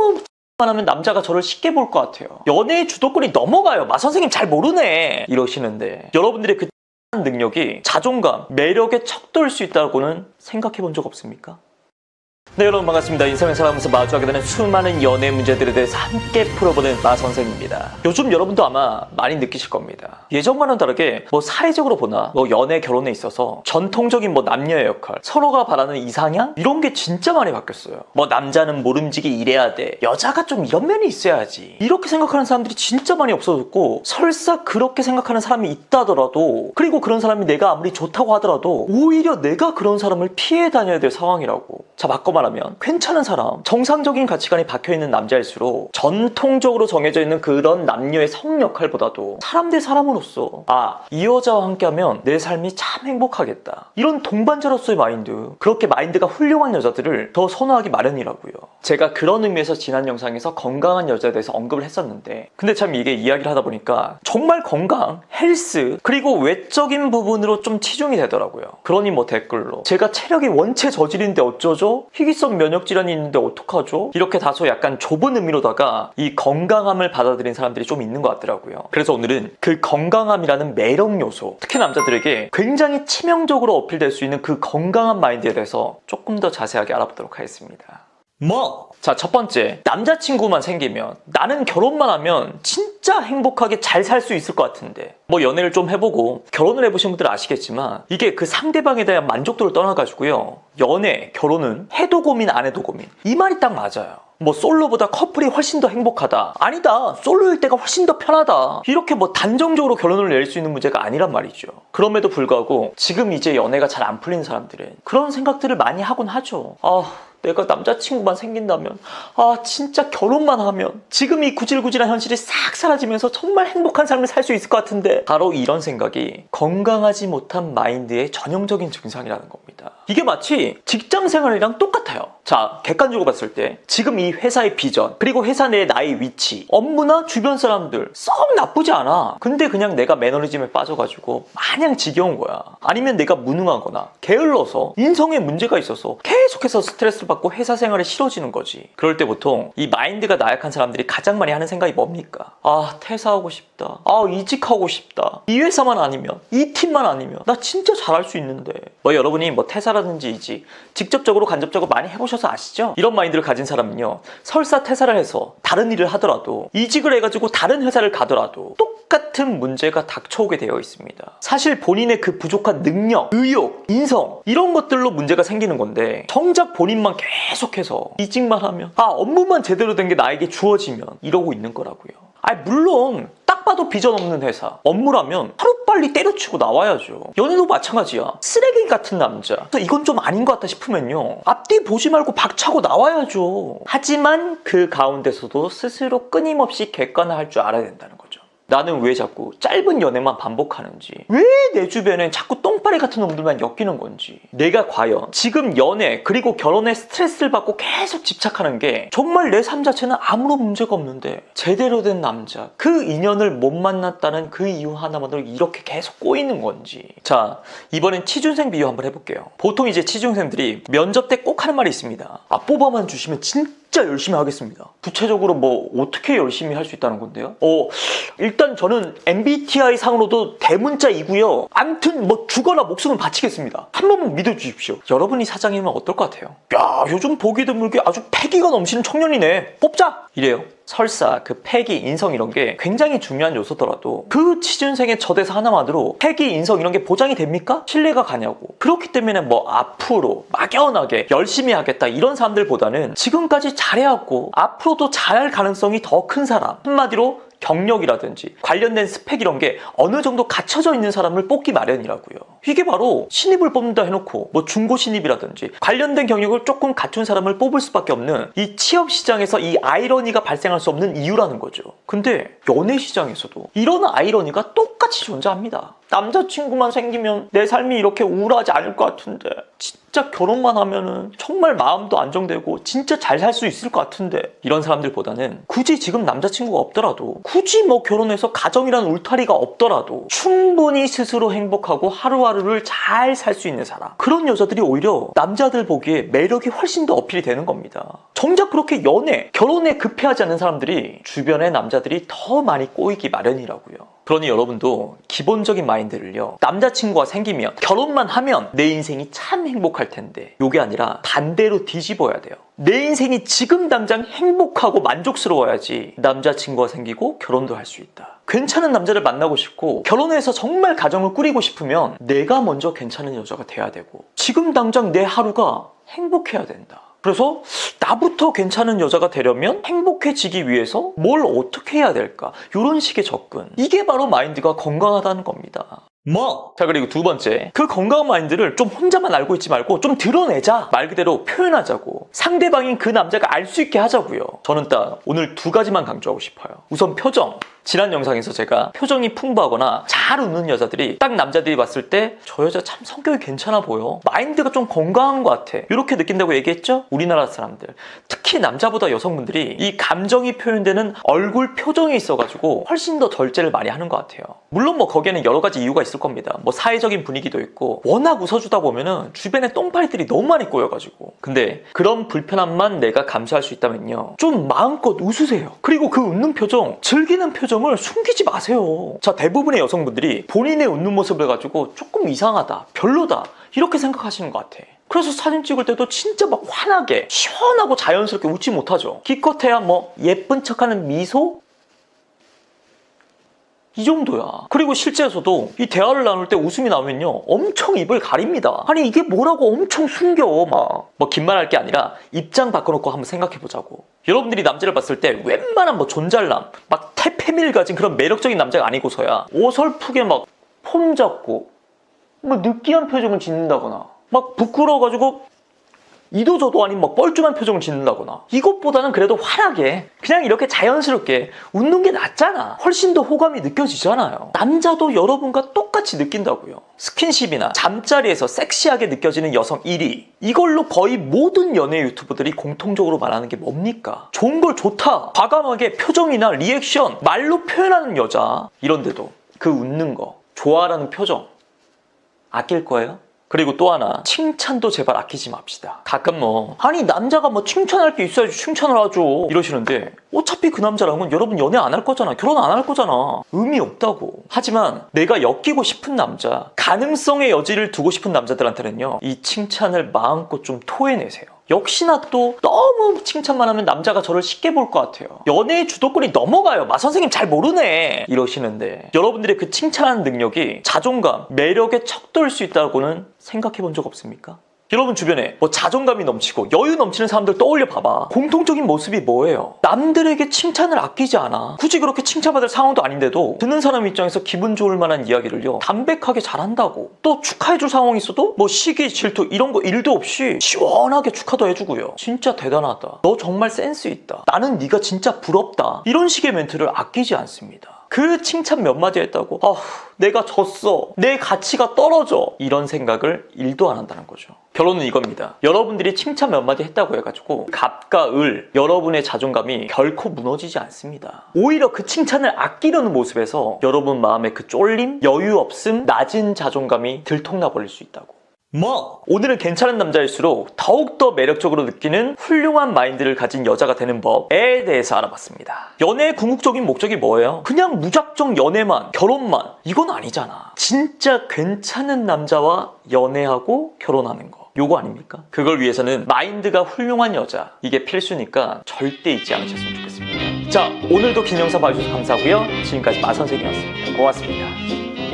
너무 만 하면 남자가 저를 쉽게 볼 것 같아요. 연애의 주도권이 넘어가요. 마 선생님 잘 모르네 이러시는데, 여러분들의 그 능력이 자존감, 매력에 척도일 수 있다고는 생각해 본 적 없습니까? 네, 여러분 반갑습니다. 인생을 살아가면서 마주하게 되는 수많은 연애 문제들에 대해서 함께 풀어보는 마 선생입니다. 요즘 여러분도 아마 많이 느끼실 겁니다. 예전과는 다르게 사회적으로 보나 연애, 결혼에 있어서 전통적인 남녀의 역할, 서로가 바라는 이상향? 이런 게 진짜 많이 바뀌었어요. 남자는 모름지기 이래야 돼, 여자가 좀 이런 면이 있어야지, 이렇게 생각하는 사람들이 진짜 많이 없어졌고, 설사 그렇게 생각하는 사람이 있다더라도, 그리고 그런 사람이 내가 아무리 좋다고 하더라도 오히려 내가 그런 사람을 피해 다녀야 될 상황이라고. 자, 바꿔 말하면 괜찮은 사람, 정상적인 가치관이 박혀있는 남자일수록 전통적으로 정해져 있는 그런 남녀의 성 역할보다도 사람 대 사람으로서 이 여자와 함께하면 내 삶이 참 행복하겠다, 이런 동반자로서의 마인드, 그렇게 마인드가 훌륭한 여자들을 더 선호하기 마련이라고요. 제가 그런 의미에서 지난 영상에서 건강한 여자에 대해서 언급을 했었는데, 근데 참 이게 이야기를 하다 보니까 정말 건강, 헬스, 그리고 외적인 부분으로 좀 치중이 되더라고요. 그러니 댓글로 제가 체력이 원체 저질인데 어쩌죠? 희귀성 면역질환이 있는데 어떡하죠? 이렇게 다소 약간 좁은 의미로다가 이 건강함을 받아들인 사람들이 좀 있는 것 같더라고요. 그래서 오늘은 그 건강함이라는 매력 요소, 특히 남자들에게 굉장히 치명적으로 어필될 수 있는 그 건강한 마인드에 대해서 조금 더 자세하게 알아보도록 하겠습니다. 자, 첫 번째, 남자친구만 생기면, 나는 결혼만 하면 진짜 행복하게 잘 살 수 있을 것 같은데, 연애를 좀 해보고 결혼을 해보신 분들은 아시겠지만, 이게 그 상대방에 대한 만족도를 떠나가지고요, 연애, 결혼은 해도 고민 안 해도 고민, 이 말이 딱 맞아요. 솔로보다 커플이 훨씬 더 행복하다, 아니다, 솔로일 때가 훨씬 더 편하다, 이렇게 단정적으로 결론을 내릴 수 있는 문제가 아니란 말이죠. 그럼에도 불구하고 지금 이제 연애가 잘 안 풀리는 사람들은 그런 생각들을 많이 하곤 하죠. 내가 남자친구만 생긴다면, 진짜 결혼만 하면 지금 이 구질구질한 현실이 싹 사라지면서 정말 행복한 삶을 살 수 있을 것 같은데, 바로 이런 생각이 건강하지 못한 마인드의 전형적인 증상이라는 겁니다. 이게 마치 직장 생활이랑 똑같아요. 자, 객관적으로 봤을 때 지금 이 회사의 비전, 그리고 회사 내의 나의 위치, 업무나 주변 사람들 썩 나쁘지 않아. 근데 그냥 내가 매너리즘에 빠져가지고 마냥 지겨운 거야. 아니면 내가 무능하거나 게을러서 인성에 문제가 있어서 계속해서 스트레스를 받고 회사 생활이 싫어지는 거지. 그럴 때 보통 이 마인드가 나약한 사람들이 가장 많이 하는 생각이 뭡니까? 퇴사하고 싶다, 이직하고 싶다, 이 회사만 아니면, 이 팀만 아니면 나 진짜 잘할 수 있는데. 여러분이 퇴사라든지 이직 직접적으로 간접적으로 많이 해보셔서 아시죠? 이런 마인드를 가진 사람은요, 설사 퇴사를 해서 다른 일을 하더라도, 이직을 해가지고 다른 회사를 가더라도 똑같은 문제가 닥쳐오게 되어 있습니다. 사실 본인의 그 부족한 능력, 의욕, 인성, 이런 것들로 문제가 생기는 건데, 정작 본인만 계속해서 이직만 하면, 업무만 제대로 된 게 나에게 주어지면, 이러고 있는 거라고요. 물론 딱 봐도 비전 없는 회사, 업무라면 하루빨리 때려치고 나와야죠. 연애도 마찬가지야. 쓰레기 같은 남자, 이건 좀 아닌 것 같다 싶으면요, 앞뒤 보지 말고 박차고 나와야죠. 하지만 그 가운데서도 스스로 끊임없이 객관화할 줄 알아야 된다는 거죠. 나는 왜 자꾸 짧은 연애만 반복하는지, 왜 내 주변에 자꾸 똥파리 같은 놈들만 엮이는 건지, 내가 과연 지금 연애 그리고 결혼에 스트레스를 받고 계속 집착하는 게 정말 내 삶 자체는 아무런 문제가 없는데 제대로 된 남자, 그 인연을 못 만났다는 그 이유 하나만으로 이렇게 계속 꼬이는 건지. 자, 이번엔 취준생 비유 한번 해볼게요. 보통 이제 취준생들이 면접 때 꼭 하는 말이 있습니다. 뽑아만 주시면 진짜 열심히 하겠습니다. 구체적으로 어떻게 열심히 할 수 있다는 건데요? 일단 저는 MBTI 상으로도 대문자이고요, 암튼 죽어라 목숨을 바치겠습니다. 한 번만 믿어주십시오. 여러분이 사장이면 어떨 것 같아요? 야, 요즘 보기 드물게 아주 패기가 넘치는 청년이네, 뽑자! 이래요. 설사 그 패기, 인성 이런 게 굉장히 중요한 요소더라도 그 취준생의 저 대사 하나만으로 패기, 인성 이런 게 보장이 됩니까? 신뢰가 가냐고. 그렇기 때문에 앞으로 막연하게 열심히 하겠다 이런 사람들보다는 지금까지 잘해왔고 앞으로도 잘할 가능성이 더 큰 사람, 한마디로 경력이라든지 관련된 스펙 이런 게 어느 정도 갖춰져 있는 사람을 뽑기 마련이라고요. 이게 바로 신입을 뽑는다 해놓고 중고 신입이라든지 관련된 경력을 조금 갖춘 사람을 뽑을 수밖에 없는 이 취업 시장에서 이 아이러니가 발생할 수 없는 이유라는 거죠. 근데 연애 시장에서도 이런 아이러니가 똑같이 존재합니다. 남자친구만 생기면 내 삶이 이렇게 우울하지 않을 것 같은데, 진짜 결혼만 하면은 정말 마음도 안정되고 진짜 잘 살 수 있을 것 같은데, 이런 사람들보다는 굳이 지금 남자친구가 없더라도, 굳이 뭐 결혼해서 가정이라는 울타리가 없더라도 충분히 스스로 행복하고 하루하루를 잘 살 수 있는 사람, 그런 여자들이 오히려 남자들 보기에 매력이 훨씬 더 어필이 되는 겁니다. 정작 그렇게 연애, 결혼에 급해하지 않는 사람들이 주변의 남자들이 더 많이 꼬이기 마련이라고요. 그러니 여러분도 기본적인 마인드를요, 남자친구가 생기면, 결혼만 하면 내 인생이 참 행복할 텐데, 요게 아니라 반대로 뒤집어야 돼요. 내 인생이 지금 당장 행복하고 만족스러워야지 남자친구가 생기고 결혼도 할 수 있다. 괜찮은 남자를 만나고 싶고 결혼해서 정말 가정을 꾸리고 싶으면 내가 먼저 괜찮은 여자가 돼야 되고, 지금 당장 내 하루가 행복해야 된다. 그래서 나부터 괜찮은 여자가 되려면 행복해지기 위해서 뭘 어떻게 해야 될까? 이런 식의 접근. 이게 바로 마인드가 건강하다는 겁니다. 자, 그리고 두 번째, 그 건강한 마인드를 좀 혼자만 알고 있지 말고 좀 드러내자. 말 그대로 표현하자고. 상대방인 그 남자가 알 수 있게 하자고요. 저는 딱 오늘 두 가지만 강조하고 싶어요. 우선 표정. 지난 영상에서 제가 표정이 풍부하거나 잘 웃는 여자들이 딱 남자들이 봤을 때 저 여자 참 성격이 괜찮아 보여, 마인드가 좀 건강한 것 같아, 이렇게 느낀다고 얘기했죠? 우리나라 사람들, 특히 남자보다 여성분들이 이 감정이 표현되는 얼굴 표정이 있어가지고 훨씬 더 절제를 많이 하는 것 같아요. 물론 뭐 거기에는 여러 가지 이유가 있을 겁니다. 뭐 사회적인 분위기도 있고, 워낙 웃어주다 보면은 주변에 똥파리들이 너무 많이 꼬여가지고. 근데 그런 불편함만 내가 감수할 수 있다면요, 좀 마음껏 웃으세요. 그리고 그 웃는 표정, 즐기는 표정을 숨기지 마세요. 자, 대부분의 여성분들이 본인의 웃는 모습을 가지고 조금 이상하다, 별로다, 이렇게 생각하시는 것 같아. 그래서 사진 찍을 때도 진짜 막 환하게 시원하고 자연스럽게 웃지 못하죠. 기껏해야 뭐 예쁜 척하는 미소? 이 정도야. 그리고 실제에서도 이 대화를 나눌 때 웃음이 나오면요, 엄청 입을 가립니다. 아니 이게 뭐라고 엄청 숨겨. 막 뭐 긴 말 할 게 아니라 입장 바꿔놓고 한번 생각해보자고. 여러분들이 남자를 봤을 때 웬만한 뭐 존잘남, 막 태페미를 가진 그런 매력적인 남자가 아니고서야 어설프게 막 폼 잡고 뭐 느끼한 표정을 짓는다거나, 막 부끄러워가지고 이도 저도 아닌 막 뻘쭘한 표정을 짓는다거나, 이것보다는 그래도 환하게 그냥 이렇게 자연스럽게 웃는 게 낫잖아. 훨씬 더 호감이 느껴지잖아요. 남자도 여러분과 똑같이 느낀다고요. 스킨십이나 잠자리에서 섹시하게 느껴지는 여성 1위, 이걸로 거의 모든 연애 유튜버들이 공통적으로 말하는 게 뭡니까? 좋은 걸 좋다, 과감하게 표정이나 리액션, 말로 표현하는 여자. 이런데도 그 웃는 거, 좋아라는 표정 아낄 거예요? 그리고 또 하나, 칭찬도 제발 아끼지 맙시다. 가끔 뭐 아니 남자가 뭐 칭찬할 게 있어야지 칭찬을 하죠, 이러시는데 어차피 그 남자랑은 여러분 연애 안 할 거잖아, 결혼 안 할 거잖아. 의미 없다고. 하지만 내가 엮이고 싶은 남자, 가능성의 여지를 두고 싶은 남자들한테는요, 이 칭찬을 마음껏 좀 토해내세요. 역시나 또 너무 칭찬만 하면 남자가 저를 쉽게 볼 것 같아요. 연애의 주도권이 넘어가요, 마 선생님 잘 모르네, 이러시는데, 여러분들의 그 칭찬하는 능력이 자존감, 매력에 척도일 수 있다고는 생각해 본 적 없습니까? 여러분 주변에 뭐 자존감이 넘치고 여유 넘치는 사람들 떠올려 봐봐. 공통적인 모습이 뭐예요? 남들에게 칭찬을 아끼지 않아. 굳이 그렇게 칭찬받을 상황도 아닌데도 듣는 사람 입장에서 기분 좋을 만한 이야기를요, 담백하게 잘한다고. 또 축하해줄 상황이 있어도 뭐 시기, 질투 이런 거 일도 없이 시원하게 축하도 해주고요. 진짜 대단하다, 너 정말 센스 있다, 나는 네가 진짜 부럽다, 이런 식의 멘트를 아끼지 않습니다. 그 칭찬 몇 마디 했다고 내가 졌어, 내 가치가 떨어져, 이런 생각을 1도 안 한다는 거죠. 결론은 이겁니다. 여러분들이 칭찬 몇 마디 했다고 해가지고 갑과 을, 여러분의 자존감이 결코 무너지지 않습니다. 오히려 그 칭찬을 아끼려는 모습에서 여러분 마음에 그 쫄림, 여유 없음, 낮은 자존감이 들통나 버릴 수 있다고. 오늘은 괜찮은 남자일수록 더욱더 매력적으로 느끼는 훌륭한 마인드를 가진 여자가 되는 법에 대해서 알아봤습니다. 연애의 궁극적인 목적이 뭐예요? 그냥 무작정 연애만, 결혼만, 이건 아니잖아. 진짜 괜찮은 남자와 연애하고 결혼하는 거, 요거 아닙니까? 그걸 위해서는 마인드가 훌륭한 여자, 이게 필수니까 절대 잊지 않으셨으면 좋겠습니다. 자, 오늘도 긴 영상 봐주셔서 감사하고요. 지금까지 마선생이었습니다. 고맙습니다.